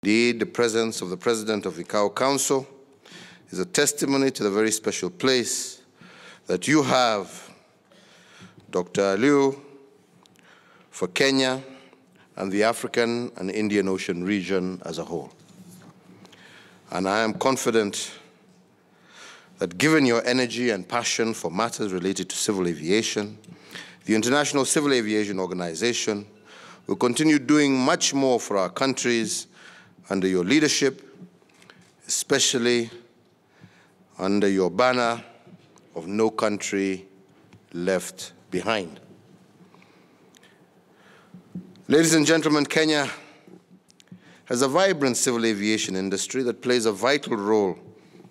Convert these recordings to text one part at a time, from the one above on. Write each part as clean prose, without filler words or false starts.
Indeed, the presence of the President of the ICAO Council is a testimony to the very special place that you have, Dr. Aliu, for Kenya and the African and Indian Ocean region as a whole. And I am confident that given your energy and passion for matters related to civil aviation, the International Civil Aviation Organization will continue doing much more for our countries under your leadership, especially under your banner of no country left behind. Ladies and gentlemen, Kenya has a vibrant civil aviation industry that plays a vital role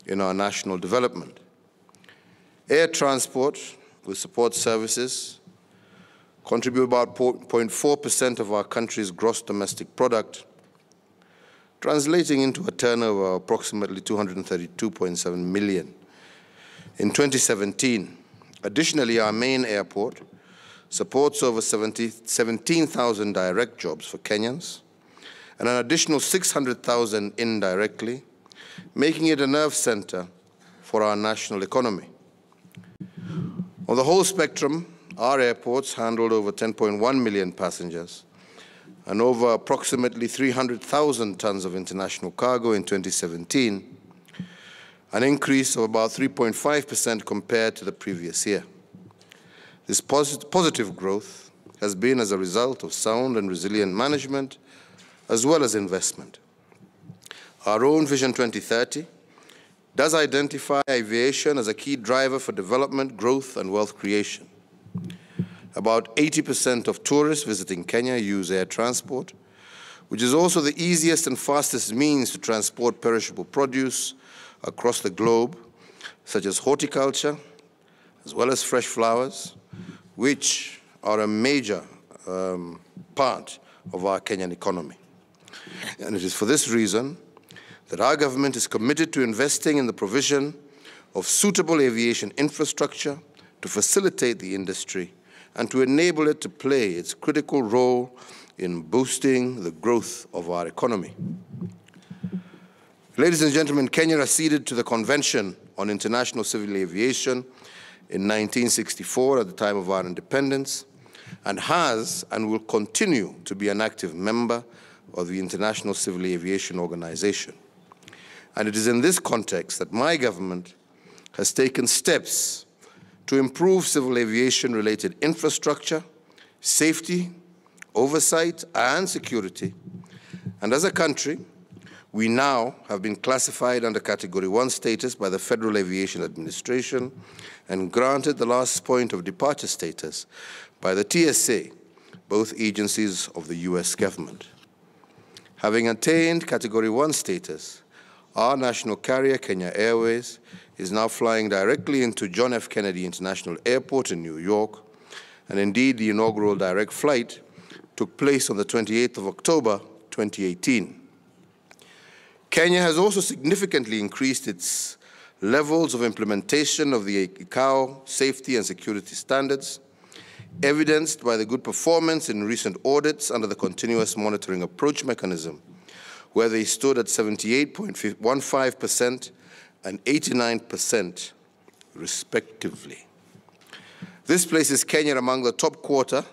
in our national development. Air transport with support services contribute about 0.4% of our country's gross domestic product, translating into a turnover of approximately 232.7 million in 2017. Additionally, our main airport supports over 17,000 direct jobs for Kenyans and an additional 600,000 indirectly, making it a nerve center for our national economy. On the whole spectrum, our airports handled over 10.1 million passengers and over approximately 300,000 tons of international cargo in 2017, an increase of about 3.5% compared to the previous year. This positive growth has been as a result of sound and resilient management as well as investment. Our own Vision 2030 does identify aviation as a key driver for development, growth, and wealth creation. About 80% of tourists visiting Kenya use air transport, which is also the easiest and fastest means to transport perishable produce across the globe, such as horticulture, as well as fresh flowers, which are a major part of our Kenyan economy. And it is for this reason that our government is committed to investing in the provision of suitable aviation infrastructure to facilitate the industry and to enable it to play its critical role in boosting the growth of our economy. Ladies and gentlemen, Kenya acceded to the Convention on International Civil Aviation in 1964 at the time of our independence, and has and will continue to be an active member of the International Civil Aviation Organization. And it is in this context that my government has taken steps to improve civil aviation-related infrastructure, safety, oversight, and security. And as a country, we now have been classified under Category 1 status by the Federal Aviation Administration and granted the last point of departure status by the TSA, both agencies of the US government. Having attained Category 1 status, our national carrier, Kenya Airways, is now flying directly into John F. Kennedy International Airport in New York, and indeed the inaugural direct flight took place on the 28th of October, 2018. Kenya has also significantly increased its levels of implementation of the ICAO safety and security standards, evidenced by the good performance in recent audits under the Continuous Monitoring Approach Mechanism, where they stood at 78.15% and 89%, respectively. This places Kenya among the top quarter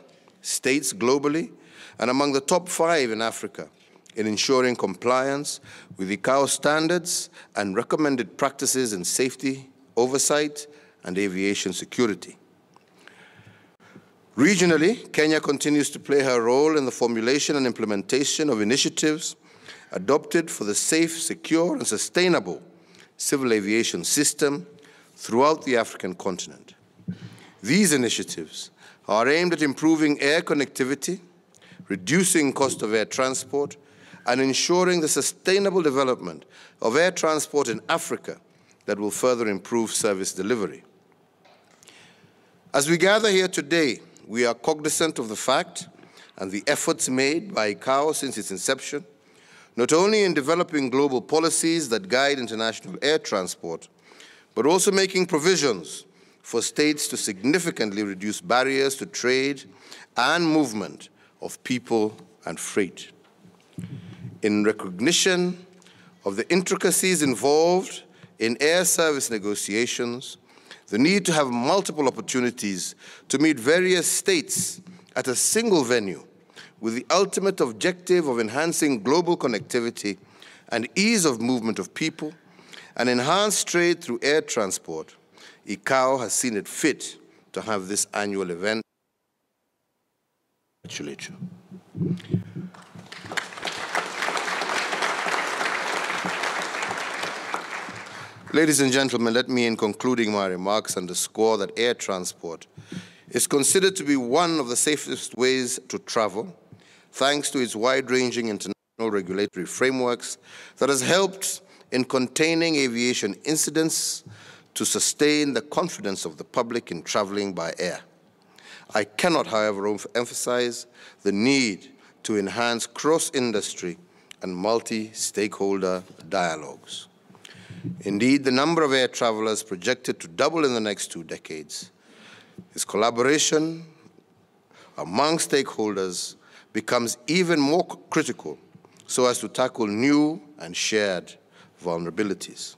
states globally and among the top 5 in Africa in ensuring compliance with ICAO standards and recommended practices in safety, oversight, and aviation security. Regionally, Kenya continues to play her role in the formulation and implementation of initiatives adopted for the safe, secure, and sustainable civil aviation system throughout the African continent. These initiatives are aimed at improving air connectivity, reducing cost of air transport, and ensuring the sustainable development of air transport in Africa that will further improve service delivery. As we gather here today, we are cognizant of the fact and the efforts made by ICAO since its inception, not only in developing global policies that guide international air transport, but also making provisions for states to significantly reduce barriers to trade and movement of people and freight. In recognition of the intricacies involved in air service negotiations, the need to have multiple opportunities to meet various states at a single venue, with the ultimate objective of enhancing global connectivity and ease of movement of people, and enhanced trade through air transport, ICAO has seen it fit to have this annual event. Ladies and gentlemen, let me, in concluding my remarks, underscore that air transport is considered to be one of the safest ways to travel, thanks to its wide-ranging international regulatory frameworks that has helped in containing aviation incidents to sustain the confidence of the public in traveling by air. I cannot, however, emphasize the need to enhance cross-industry and multi-stakeholder dialogues. Indeed, the number of air travelers projected to double in the next 2 decades. Its collaboration among stakeholders becomes even more critical so as to tackle new and shared vulnerabilities.